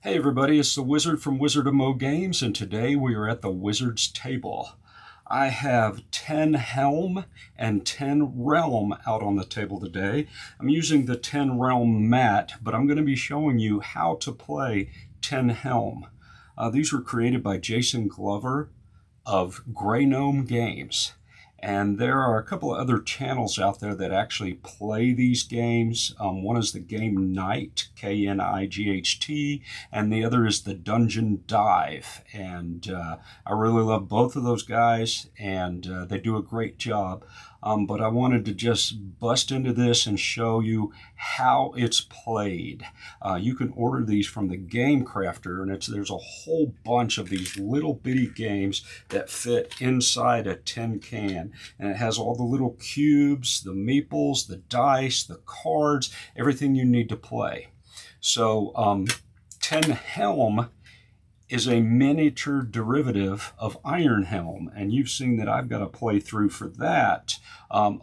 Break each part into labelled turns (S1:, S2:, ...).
S1: Hey everybody, it's the Wizard from Wizard of Mo Games, and today we are at the Wizard's table. I have Tin Helm and Tin Realm out on the table today. I'm using the Tin Realm mat, but I'm going to be showing you how to play Tin Helm. These were created by Jason Glover of Grey Gnome Games. And there are a couple of other channels out there that actually play these games. One is the Game Night, Knight, and the other is the Dungeon Dive. And I really love both of those guys, and they do a great job. But I wanted to just bust into this and show you how it's played. You can order these from the Game Crafter, and there's a whole bunch of these little bitty games that fit inside a tin can. And it has all the little cubes, the meeples, the dice, the cards, everything you need to play. So Tin Helm is a miniature derivative of Iron Helm, and you've seen that I've got a playthrough for that,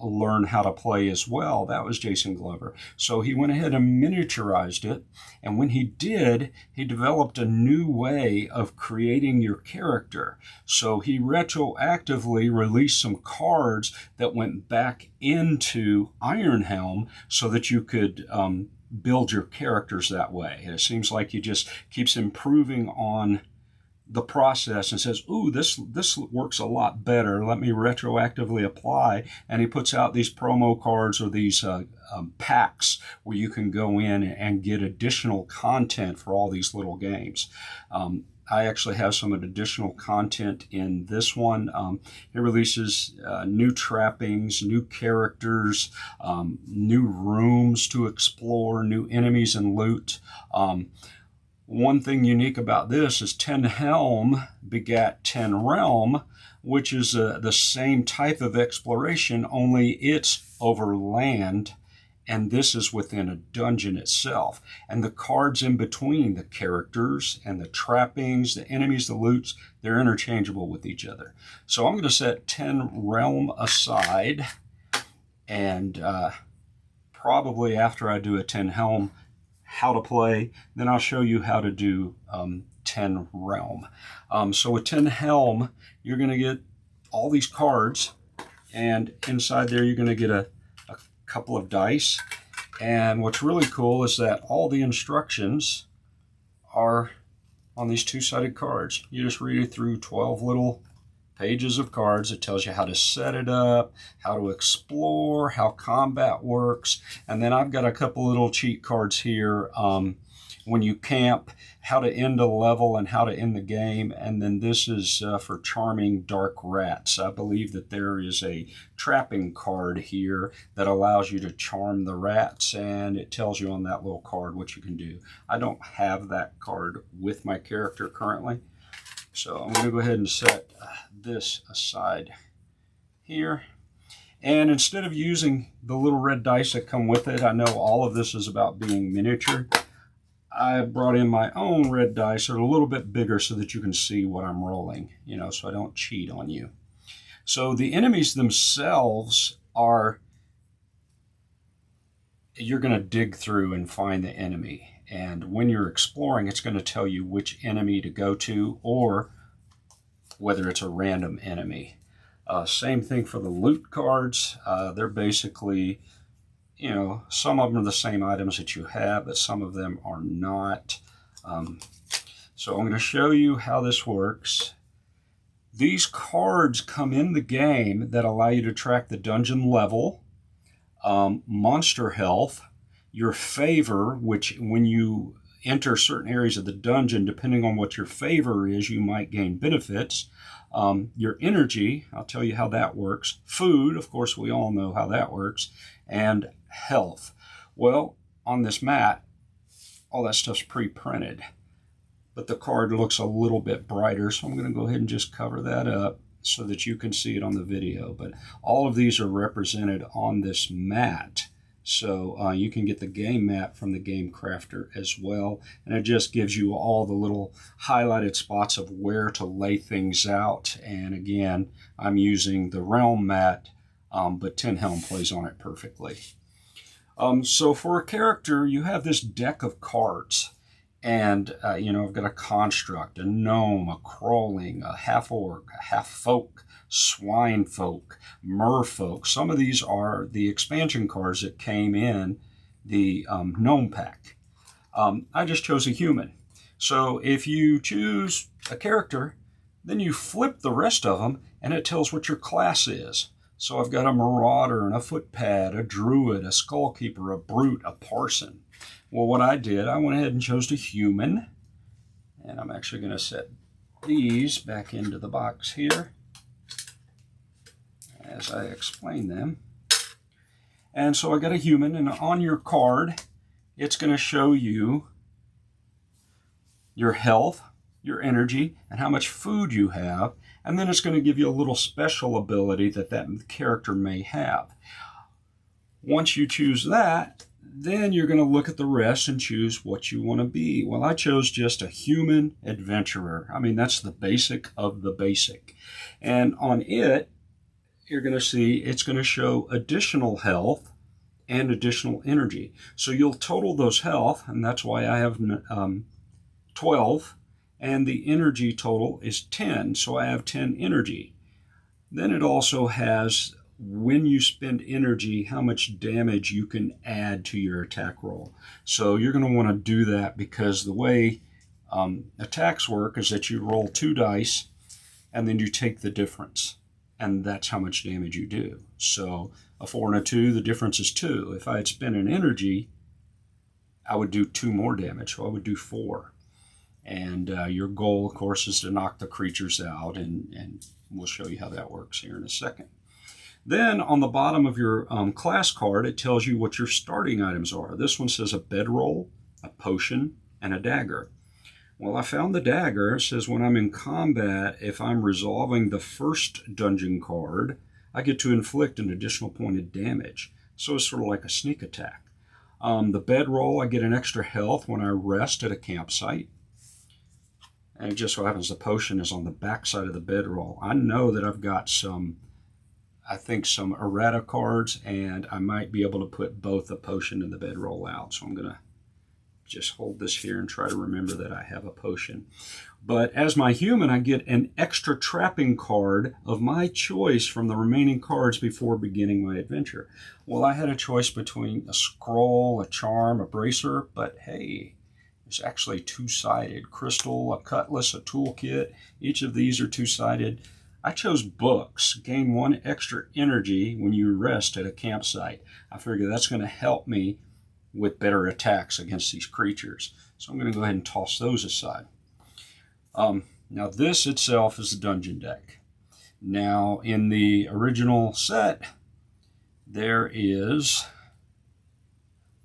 S1: learn how to play as well. That was Jason Glover. So he went ahead and miniaturized it, and when he did, he developed a new way of creating your character. So he retroactively released some cards that went back into Iron Helm so that you could build your characters that way. And it seems like he just keeps improving on the process and says, ooh, this works a lot better. Let me retroactively apply. And he puts out these promo cards or these packs where you can go in and get additional content for all these little games. I actually have some additional content in this one. It releases new trappings, new characters, new rooms to explore, new enemies and loot. One thing unique about this is Tin Helm begat Tin Realm, which is the same type of exploration, only it's over land, and this is within a dungeon itself. And the cards in between, the characters and the trappings, the enemies, the loots, they're interchangeable with each other. So I'm going to set Tin Realm aside, and probably after I do a Tin Helm, how to play, then I'll show you how to do Tin Realm. So with Tin Helm, you're going to get all these cards, and inside there you're going to get a couple of dice. And what's really cool is that all the instructions are on these two-sided cards. You just read it through 12 little pages of cards. It tells you how to set it up, how to explore, how combat works. And then I've got a couple little cheat cards here. When you camp, how to end a level and how to end the game. And then this is for charming dark rats. I believe that there is a trapping card here that allows you to charm the rats, and it tells you on that little card what you can do. I don't have that card with my character currently, so I'm going to go ahead and set this aside here. And instead of using the little red dice that come with it, I know all of this is about being miniature, I brought in my own red dice that are a little bit bigger so that you can see what I'm rolling, so I don't cheat on you. So the enemies themselves are, you're going to dig through and find the enemy. And when you're exploring, it's going to tell you which enemy to go to or whether it's a random enemy. Same thing for the loot cards. They're basically, some of them are the same items that you have, but some of them are not. So I'm going to show you how this works. These cards come in the game that allow you to track the dungeon level, monster health, your favor, which when you enter certain areas of the dungeon, depending on what your favor is, you might gain benefits. Your energy, I'll tell you how that works. Food, of course, we all know how that works. And health. Well, on this mat, all that stuff's pre-printed, but the card looks a little bit brighter, so I'm going to go ahead and just cover that up so that you can see it on the video. But all of these are represented on this mat. So you can get the game mat from the Game Crafter as well. And it just gives you all the little highlighted spots of where to lay things out. And again, I'm using the Realm mat, but Tin Helm plays on it perfectly. So for a character, you have this deck of cards. And, I've got a construct, a gnome, a crawling, a half-orc, a half-folk, swine folk, merfolk. Some of these are the expansion cards that came in the gnome pack. I just chose a human. So if you choose a character, then you flip the rest of them, and it tells what your class is. So I've got a marauder and a footpad, a druid, a skullkeeper, a brute, a parson. Well, what I did, I went ahead and chose a human. And I'm actually going to set these back into the box here as I explain them. And so I got a human, and on your card, it's going to show you your health, your energy, and how much food you have. And then it's going to give you a little special ability that character may have. Once you choose that, then you're going to look at the rest and choose what you want to be. Well, I chose just a human adventurer. I mean, that's the basic of the basic. And on it, you're going to see it's going to show additional health and additional energy. So you'll total those health, and that's why I have 12, and the energy total is 10, so I have 10 energy. Then it also has, when you spend energy, how much damage you can add to your attack roll. So you're going to want to do that, because the way attacks work is that you roll 2 dice and then you take the difference, and that's how much damage you do. So a 4 and a 2, the difference is 2. If I had spent an energy, I would do 2 more damage, so I would do 4. And your goal, of course, is to knock the creatures out, and we'll show you how that works here in a second. Then on the bottom of your class card, it tells you what your starting items are. This one says a bedroll, a potion, and a dagger. Well, I found the dagger. It says when I'm in combat, if I'm resolving the first dungeon card, I get to inflict an additional point of damage. So it's sort of like a sneak attack. The bedroll, I get an extra health when I rest at a campsite. And it just so happens the potion is on the back side of the bedroll. I know that I've got some errata cards, and I might be able to put both the potion and the bedroll out. So I'm going to just hold this here and try to remember that I have a potion. But as my human, I get an extra trapping card of my choice from the remaining cards before beginning my adventure. Well, I had a choice between a scroll, a charm, a bracer, but hey, it's actually 2-sided. Crystal, a cutlass, a toolkit. Each of these are 2-sided. I chose books. Gain 1 extra energy when you rest at a campsite. I figure that's going to help me with better attacks against these creatures. So I'm going to go ahead and toss those aside. Now this itself is the dungeon deck. Now in the original set, there is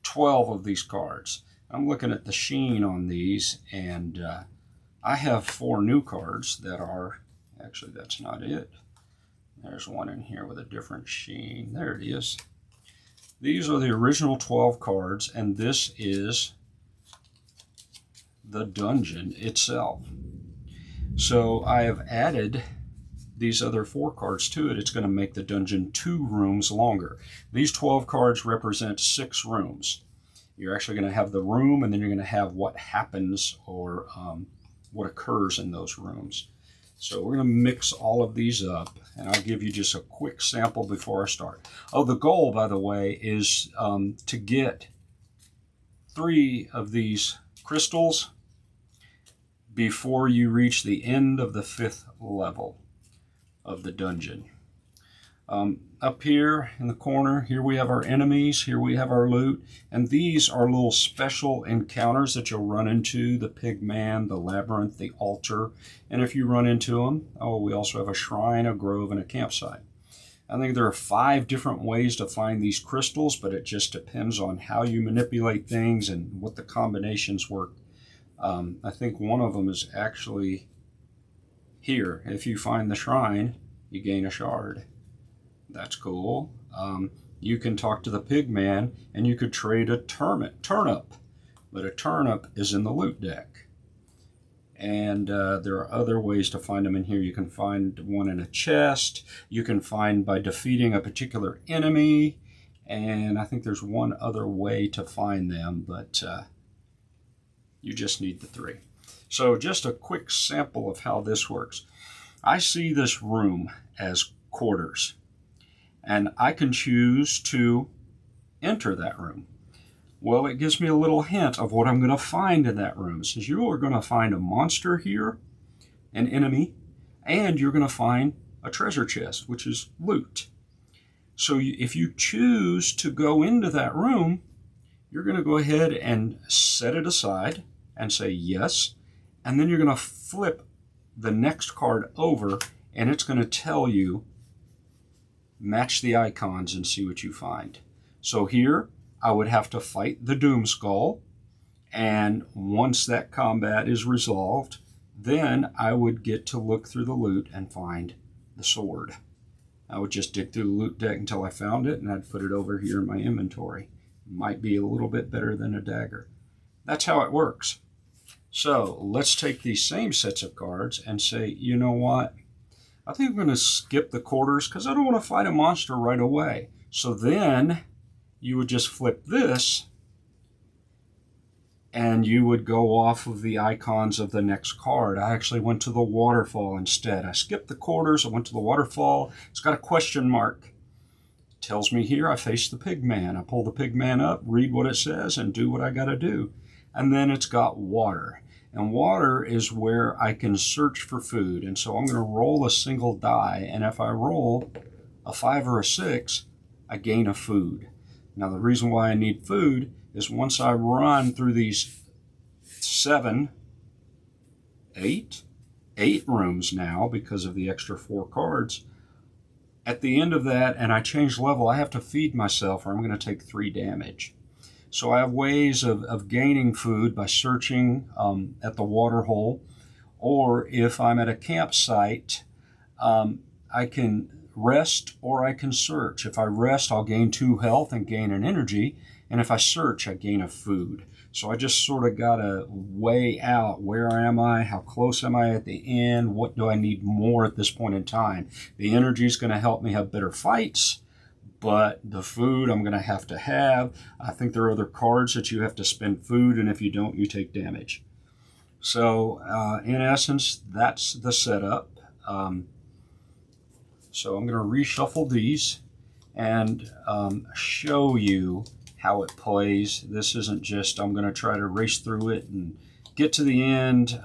S1: 12 of these cards. I'm looking at the sheen on these, and I have 4 new cards that are, actually that's not it. There's one in here with a different sheen. There it is. These are the original 12 cards, and this is the dungeon itself. So I have added these other 4 cards to it. It's going to make the dungeon 2 rooms longer. These 12 cards represent 6 rooms. You're actually going to have the room, and then you're going to have what happens or what occurs in those rooms. So we're going to mix all of these up, and I'll give you just a quick sample before I start. Oh, the goal, by the way, is to get 3 of these crystals before you reach the end of the 5th level of the dungeon. Up here in the corner, here we have our enemies, here we have our loot, and these are little special encounters that you'll run into: the pig man, the labyrinth, the altar, and if you run into them, oh, we also have a shrine, a grove, and a campsite. I think there are 5 different ways to find these crystals, but it just depends on how you manipulate things and what the combinations work. I think one of them is actually here. If you find the shrine, you gain a shard. That's cool. You can talk to the pig man, and you could trade a turnip, but a turnip is in the loot deck. And there are other ways to find them in here. You can find one in a chest. You can find by defeating a particular enemy, and I think there's one other way to find them, but You just need the 3. So just a quick sample of how this works. I see this room as quarters, and I can choose to enter that room. Well, it gives me a little hint of what I'm going to find in that room. It says you are going to find a monster here, an enemy, and you're going to find a treasure chest, which is loot. So if you choose to go into that room, you're going to go ahead and set it aside and say yes, and then you're going to flip the next card over, and it's going to tell you, match the icons and see what you find. So here, I would have to fight the Doom Skull, and once that combat is resolved, then I would get to look through the loot and find the sword. I would just dig through the loot deck until I found it, and I'd put it over here in my inventory. Might be a little bit better than a dagger. That's how it works. So let's take these same sets of cards and say, you know what? I think I'm going to skip the quarters because I don't want to fight a monster right away. So then you would just flip this, and you would go off of the icons of the next card. I actually went to the waterfall instead. I skipped the quarters, I went to the waterfall. It's got a question mark. It tells me here I face the pig man. I pull the pig man up, read what it says, and do what I got to do. And then it's got water. And water is where I can search for food. And so I'm going to roll a single die, and if I roll a 5 or a 6, I gain a food. Now the reason why I need food is once I run through these 8 rooms now because of the extra 4 cards, at the end of that, and I change level, I have to feed myself or I'm going to take 3 damage. So I have ways of gaining food by searching at the water hole, or if I'm at a campsite, I can rest or I can search. If I rest, I'll gain 2 health and gain an energy. And if I search, I gain a food. So I just sort of got to weigh out, where am I? How close am I at the end? What do I need more at this point in time? The energy is going to help me have better fights, but the food I'm going to have. I think there are other cards that you have to spend food, and if you don't, you take damage. So in essence, that's the setup. So I'm going to reshuffle these and show you how it plays. This isn't just I'm going to try to race through it and get to the end.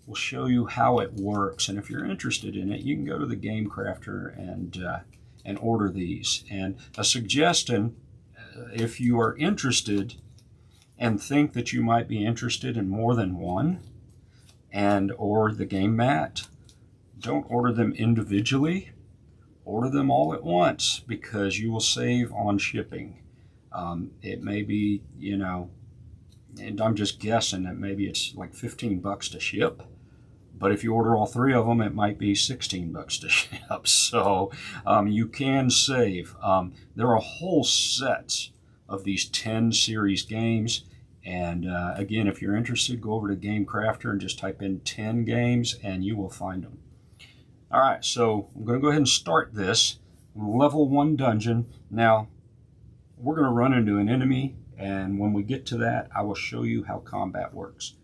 S1: We'll show you how it works, and if you're interested in it, you can go to the Game Crafter and order these. And a suggestion, if you are interested and think that you might be interested in more than one, or the game mat, don't order them individually. Order them all at once because you will save on shipping. It may be, and I'm just guessing that maybe it's like $15 to ship. But if you order all 3 of them, it might be $16 to ship. So you can save. There are whole sets of these 10 series games. And again, if you're interested, go over to Game Crafter and just type in 10 games and you will find them. All right, so I'm going to go ahead and start this. Level 1 dungeon. Now, we're going to run into an enemy, and when we get to that, I will show you how combat works.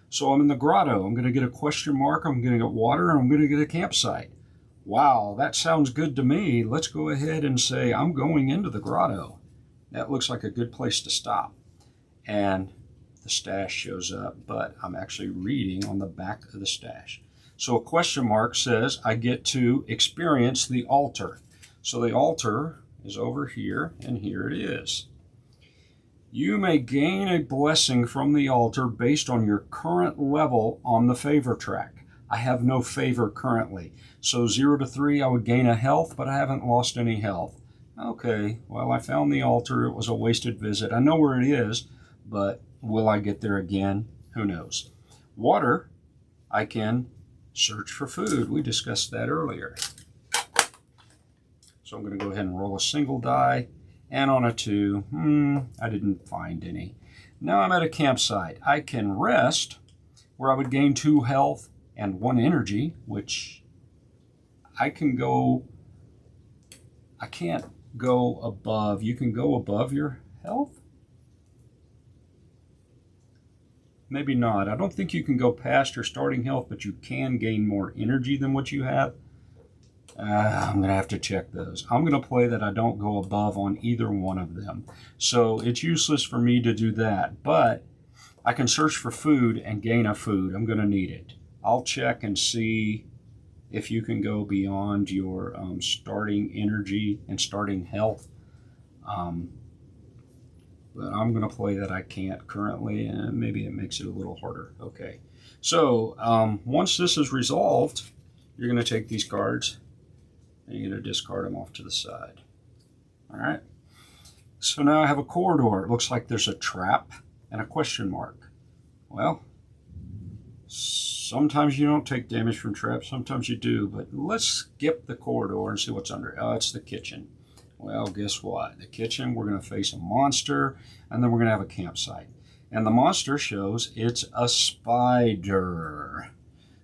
S1: So I'm in the grotto. I'm going to get a question mark, I'm going to get water, and I'm going to get a campsite. Wow, that sounds good to me. Let's go ahead and say I'm going into the grotto. That looks like a good place to stop. And the stash shows up, but I'm actually reading on the back of the stash. So a question mark says I get to experience the altar. So the altar is over here, and here it is. You may gain a blessing from the altar based on your current level on the favor track. I have no favor currently. So 0 to 3, I would gain a health, but I haven't lost any health. Okay, well, I found the altar. It was a wasted visit. I know where it is, but will I get there again? Who knows? Water, I can search for food. We discussed that earlier. So I'm going to go ahead and roll a single die, and on a 2, I didn't find any. Now I'm at a campsite. I can rest, where I would gain 2 health and 1 energy, which I can go, I can't go above. You can go above your health? maybe not. I don't think you can go past your starting health, but you can gain more energy than what you have. I'm going to have to check those. I'm going to play that I don't go above on either one of them. So it's useless for me to do that. But I can search for food and gain a food. I'm going to need it. I'll check and see if you can go beyond your starting energy and starting health. But I'm going to play that I can't currently, and maybe it makes it a little harder. Okay. So once this is resolved, you're going to take these cards and you're going to discard them off to the side. All right. So now I have a corridor. It looks like there's a trap and a question mark. Well, sometimes you don't take damage from traps, sometimes you do, but let's skip the corridor and see what's under. Oh, it's the kitchen. Well, guess what? The kitchen, we're going to face a monster, and then we're going to have a campsite. And the monster shows it's a spider.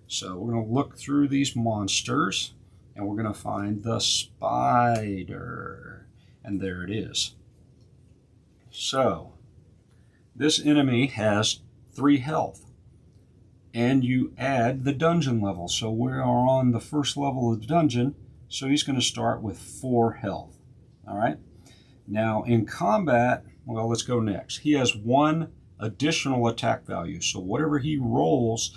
S1: So we're going to look through these monsters, and we're going to find the spider. And there it is. So this enemy has 3 health. And you add the dungeon level. So we are on the first level of the dungeon, so he's going to start with 4 health. All right. Now in combat, well, let's go next. He has 1 additional attack value. So whatever he rolls,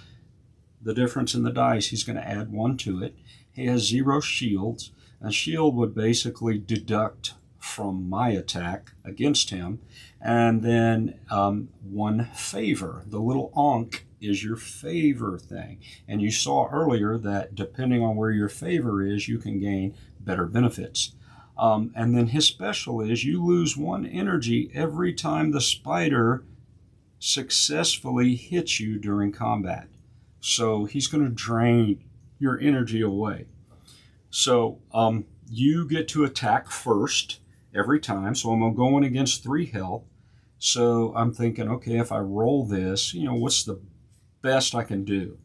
S1: the difference in the dice, he's going to add 1 to it. He has 0 shields. A shield would basically deduct from my attack against him. And then 1 favor. The little ankh is your favor thing. And you saw earlier that depending on where your favor is, you can gain better benefits. And then his special is you lose 1 energy every time the spider successfully hits you during combat. So he's going to drain your energy away. So you get to attack first every time. So I'm going against 3 health. So I'm thinking, okay, if I roll this, what's the best I can do?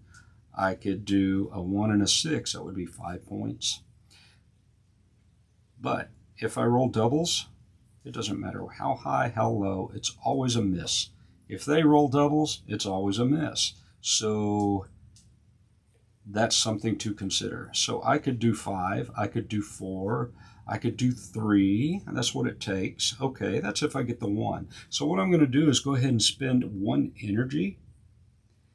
S1: I could do a 1 and a 6. That would be 5 points. But if I roll doubles, it doesn't matter how high, how low, it's always a miss. If they roll doubles, it's always a miss. So that's something to consider. So I could do 5, I could do 4, I could do 3, and that's what it takes. Okay, that's if I get the 1. So what I'm going to do is go ahead and spend 1 energy,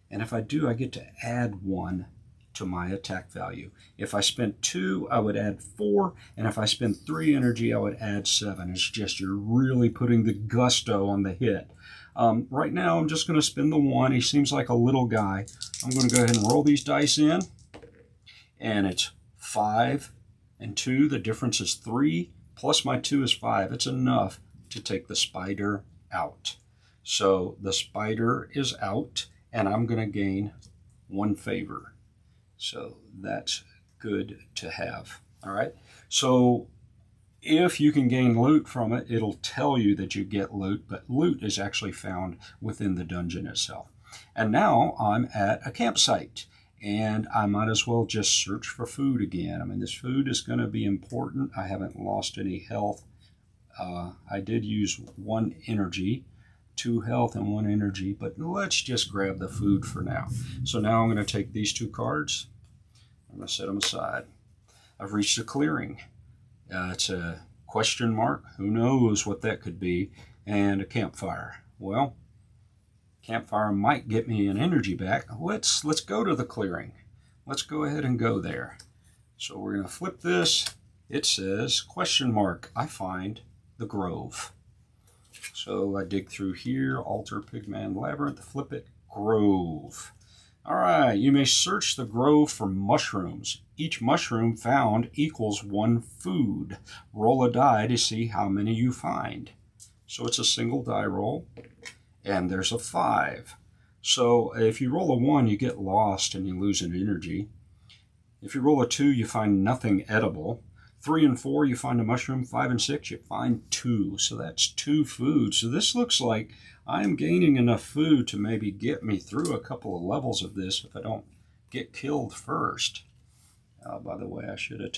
S1: and if I do, I get to add 1 to my attack value. If I spent 2, I would add 4, and if I spend 3 energy, I would add 7. It's just you're really putting the gusto on the hit. Right now, I'm just going to spend the 1. He seems like a little guy. I'm going to go ahead and roll these dice in, and it's 5 and 2. The difference is 3, plus my 2 is 5. It's enough to take the spider out. So the spider is out, and I'm going to gain 1 favor. So that's good to have. All right. So if you can gain loot from it, it'll tell you that you get loot, but loot is actually found within the dungeon itself. And now I'm at a campsite, and I might as well just search for food again. I mean, this food is going to be important. I haven't lost any health. I did use 1 energy, 2 health and 1 energy, but let's just grab the food for now. So now I'm going to take these 2 cards. I'm going to set them aside. I've reached a clearing. It's a question mark. Who knows what that could be? And a campfire. Well, campfire might get me an energy back. Let's go to the clearing. Let's go ahead and go there. So we're going to flip this. It says question mark. I find the grove. So I dig through here. Altar, Pigman, Labyrinth. Flip it. Grove. All right, you may search the grove for mushrooms. Each mushroom found equals 1 food. Roll a die to see how many you find. So it's a single die roll, and there's a 5. So if you roll a 1, you get lost and you lose an energy. If you roll a 2, you find nothing edible. 3 and 4, you find a mushroom. 5 and 6, you find 2. So that's 2 foods. So this looks like I'm gaining enough food to maybe get me through a couple of levels of this if I don't get killed first. By the way, I should have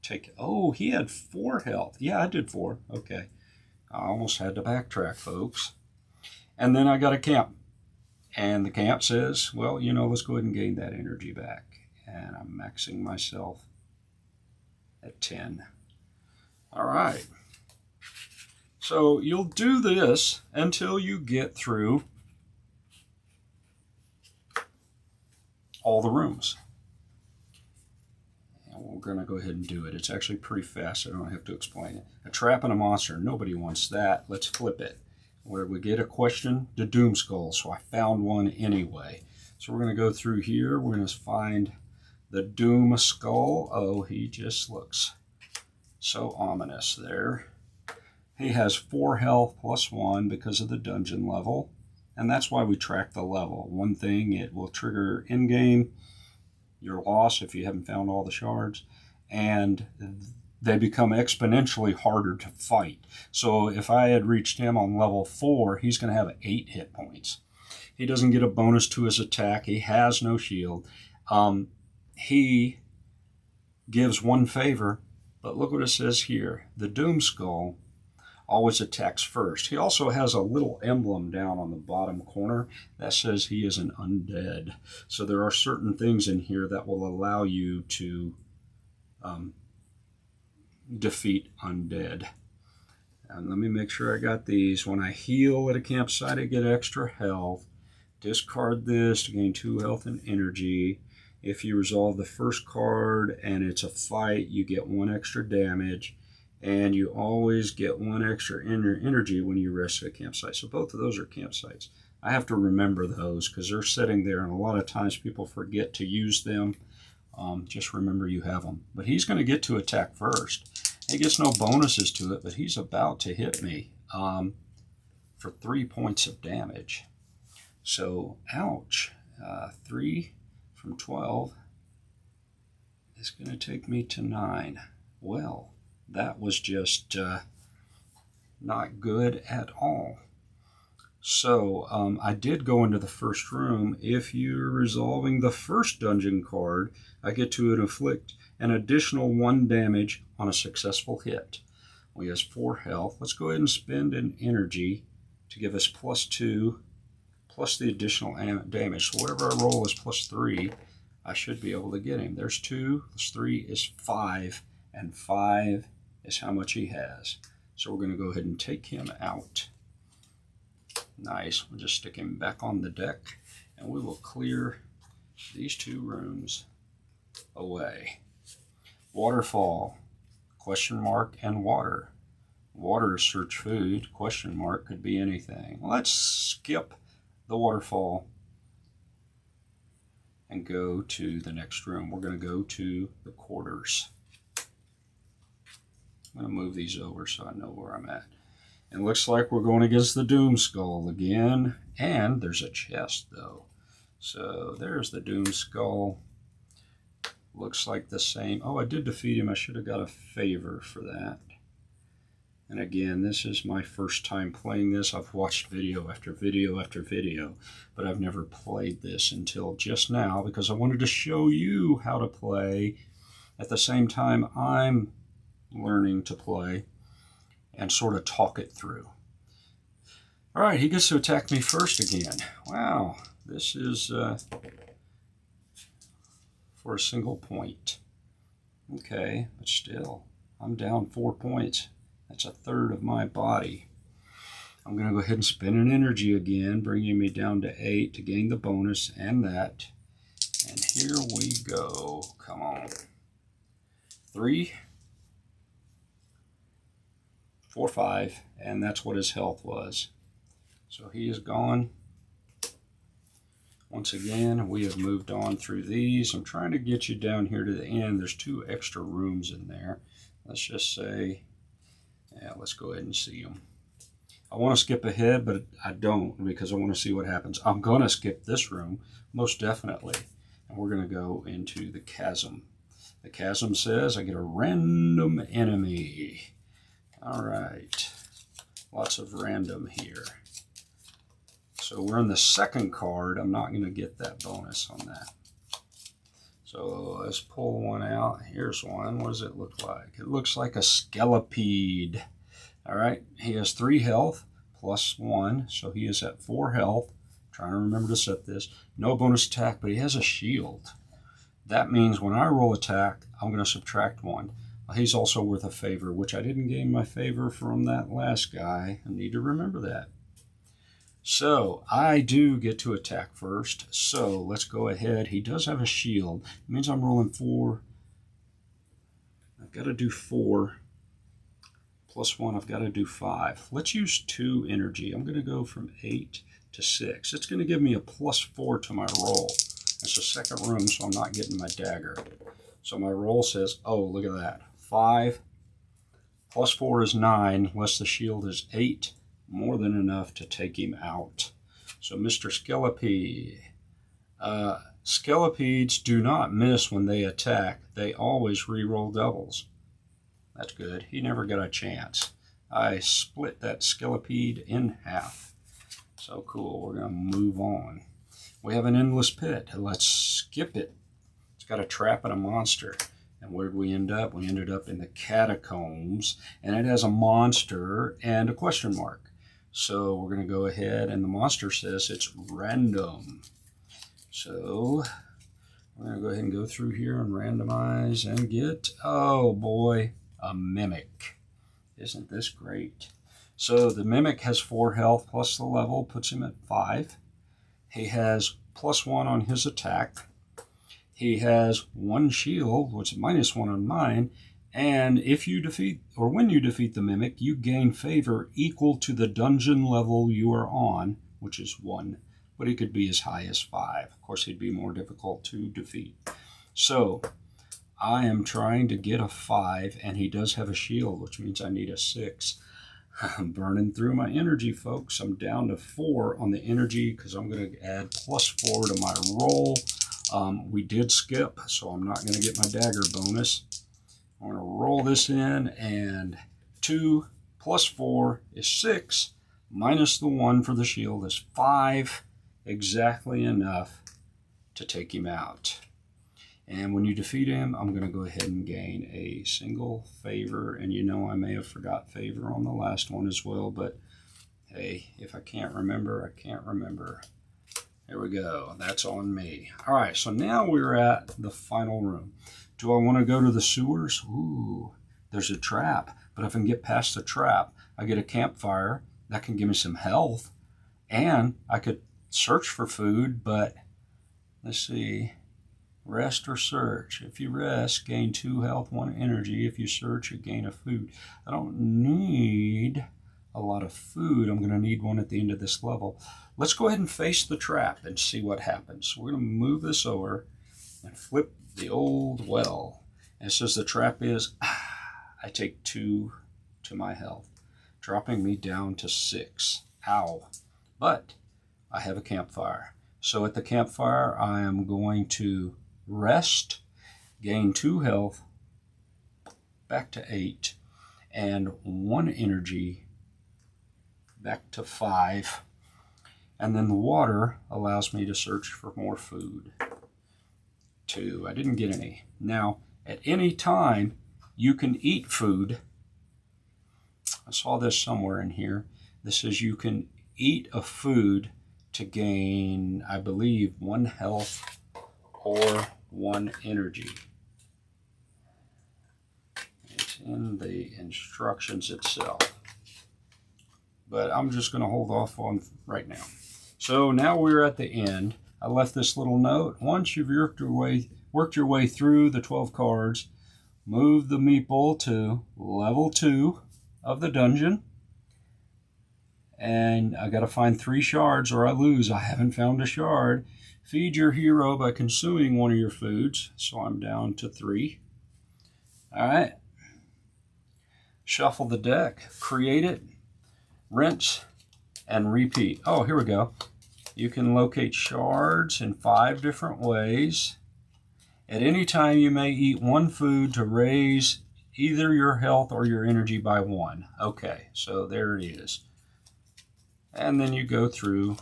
S1: taken... Oh, he had 4 health. Yeah, I did 4. Okay. I almost had to backtrack, folks. And then I got a camp. And the camp says, well, you know, let's go ahead and gain that energy back. And I'm maxing myself at 10. All right. So you'll do this until you get through all the rooms. And we're going to go ahead and do it. It's actually pretty fast. I don't have to explain it. A trap and a monster. Nobody wants that. Let's flip it. Where we get a question, the Doom Skull. So I found one anyway. So we're going to go through here. We're going to find the Doom Skull. Oh, he just looks so ominous there. He has 4 health plus 1 because of the dungeon level. And that's why we track the level. One thing, it will trigger in-game your loss if you haven't found all the shards. And they become exponentially harder to fight. So if I had reached him on level 4, he's going to have 8 hit points. He doesn't get a bonus to his attack. He has no shield. He gives 1 favor, but look what it says here. The Doom Skull always attacks first. He also has a little emblem down on the bottom corner that says he is an undead. So there are certain things in here that will allow you to defeat undead. And let me make sure I got these. When I heal at a campsite, I get extra health. Discard this to gain 2 health and energy. If you resolve the first card and it's a fight, you get 1 extra damage. And you always get 1 extra energy when you rest at a campsite. So both of those are campsites. I have to remember those because they're sitting there, and a lot of times people forget to use them. Just remember you have them. But he's going to get to attack first. He gets no bonuses to it, but he's about to hit me for 3 points of damage. So, ouch. 3 from 12 is going to take me to 9. Well, that was just not good at all. So I did go into the first room. If you're resolving the first dungeon card, I get to inflict an additional 1 damage on a successful hit. Well, he has 4 health. Let's go ahead and spend an energy to give us +2 plus the additional damage. So whatever I roll is +3, I should be able to get him. There's 2 plus 3 is 5, and 5 is how much he has. So we're going to go ahead and take him out. Nice. We'll just stick him back on the deck, and we will clear these 2 rooms away. Waterfall, question mark, and water. Water is search food, question mark, could be anything. Let's skip the waterfall and go to the next room. We're going to go to the quarters. I'm going to move these over so I know where I'm at. It looks like we're going against the Doom Skull again. And there's a chest, though. So there's the Doom Skull. Looks like the same. Oh, I did defeat him. I should have got a favor for that. And again, this is my first time playing this. I've watched video after video after video, but I've never played this until just now because I wanted to show you how to play at the same time I'm learning to play and sort of talk it through. All right, he gets to attack me first again. Wow, this is for a single point. Okay, but still, I'm down 4 points. That's a third of my body. I'm going to go ahead and spend an energy again, bringing me down to 8 to gain the bonus and that. And here we go. Come on. 3, 4, 5, and that's what his health was. So he is gone. Once again, we have moved on through these. I'm trying to get you down here to the end. There's 2 extra rooms in there. Let's just say, yeah, let's go ahead and see them. I want to skip ahead, but I don't because I want to see what happens. I'm going to skip this room, most definitely. And we're going to go into the chasm. The chasm says I get a random enemy. All right. Lots of random here. So we're in the second card. I'm not going to get that bonus on that. So let's pull one out. Here's one. What does it look like? It looks like a Skelipede. All right. He has 3 health plus 1. So he is at 4 health. trying to remember to set this. No bonus attack, but he has a shield. That means when I roll attack, I'm going to subtract 1. He's also worth a favor, which I didn't gain my favor from that last guy. I need to remember that. So I do get to attack first. So let's go ahead. He does have a shield. It means I'm rolling 4. I've got to do 4. Plus 1, I've got to do 5. Let's use 2 energy. I'm going to go from 8 to 6. It's going to give me a plus 4 to my roll. It's a second room, so I'm not getting my dagger. So my roll says, oh, look at that. 5 plus 4 is 9, less the shield is 8. More than enough to take him out. So Mr. Skelepede. Skelepedes do not miss when they attack. They always re-roll doubles. That's good. He never got a chance. I split that Skelepede in half. So cool. We're going to move on. We have an endless pit. Let's skip it. It's got a trap and a monster. And where did we end up? We ended up in the catacombs. And it has a monster and a question mark. So we're going to go ahead, and the monster says it's random. So we're going to go ahead and go through here and randomize and get, oh boy, a mimic. Isn't this great? So the mimic has 4 health plus the level, puts him at 5. He has plus 1 on his attack. He has 1 shield, which is minus 1 on mine. And if you defeat, or when you defeat the mimic, you gain favor equal to the dungeon level you are on, which is 1. But he could be as high as 5. Of course, he'd be more difficult to defeat. So I am trying to get a 5, and he does have a shield, which means I need a 6. I'm burning through my energy, folks. I'm down to 4 on the energy because I'm going to add plus 4 to my roll. We did skip, so I'm not going to get my dagger bonus. I'm going to roll this in, and 2 plus 4 is 6, minus the 1 for the shield is 5, exactly enough to take him out. And when you defeat him, I'm going to go ahead and gain a single favor. And you know I may have forgot favor on the last one as well, but hey, if I can't remember, I can't remember. There we go. That's on me. All right, so now we're at the final room. Do I want to go to the sewers? Ooh, there's a trap. But if I can get past the trap, I get a campfire. That can give me some health. And I could search for food, but let's see. Rest or search. If you rest, gain 2 health, 1 energy. If you search, you gain a food. I don't need a lot of food. I'm going to need 1 at the end of this level. Let's go ahead and face the trap and see what happens. We're going to move this over and flip the old well. And it says the trap is, I take 2 to my health, dropping me down to 6. Ow. But I have a campfire. So at the campfire, I am going to rest, gain 2 health, back to 8, and 1 energy, back to 5. And then the water allows me to search for more food. 2. I didn't get any. Now, at any time, you can eat food. I saw this somewhere in here. This says you can eat a food to gain, I believe, 1 health or 1 energy. It's in the instructions itself. But I'm just going to hold off on right now. So now we're at the end. I left this little note. Once you've worked your way through the 12 cards, move the meeple to level 2 of the dungeon. And I got to find 3 shards or I lose. I haven't found a shard. Feed your hero by consuming 1 of your foods. So I'm down to 3. All right. Shuffle the deck. Create it. Rinse and repeat. Oh, here we go. You can locate shards in 5 different ways. At any time, you may eat 1 food to raise either your health or your energy by 1. Okay, so there it is. And then you go through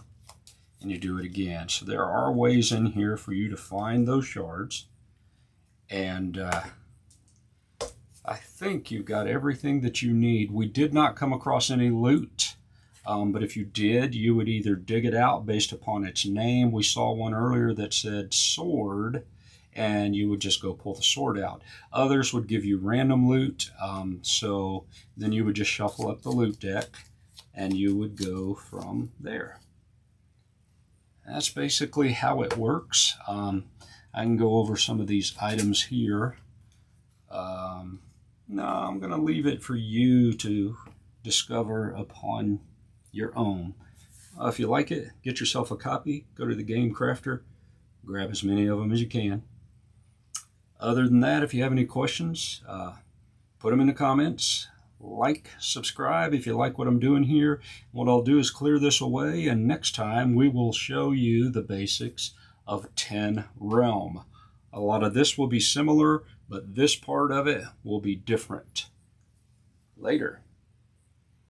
S1: and you do it again. So there are ways in here for you to find those shards. And I think you've got everything that you need. We did not come across any loot. But if you did, you would either dig it out based upon its name. We saw one earlier that said sword, and you would just go pull the sword out. Others would give you random loot, so then you would just shuffle up the loot deck, and you would go from there. That's basically how it works. I can go over some of these items here. No, I'm going to leave it for you to discover upon your own. If you like it, get yourself a copy, go to the Game Crafter, grab as many of them as you can. Other than that, if you have any questions, put them in the comments. Like, subscribe if you like what I'm doing here. What I'll do is clear this away, and next time we will show you the basics of Tin Helm. A lot of this will be similar, but this part of it will be different. Later.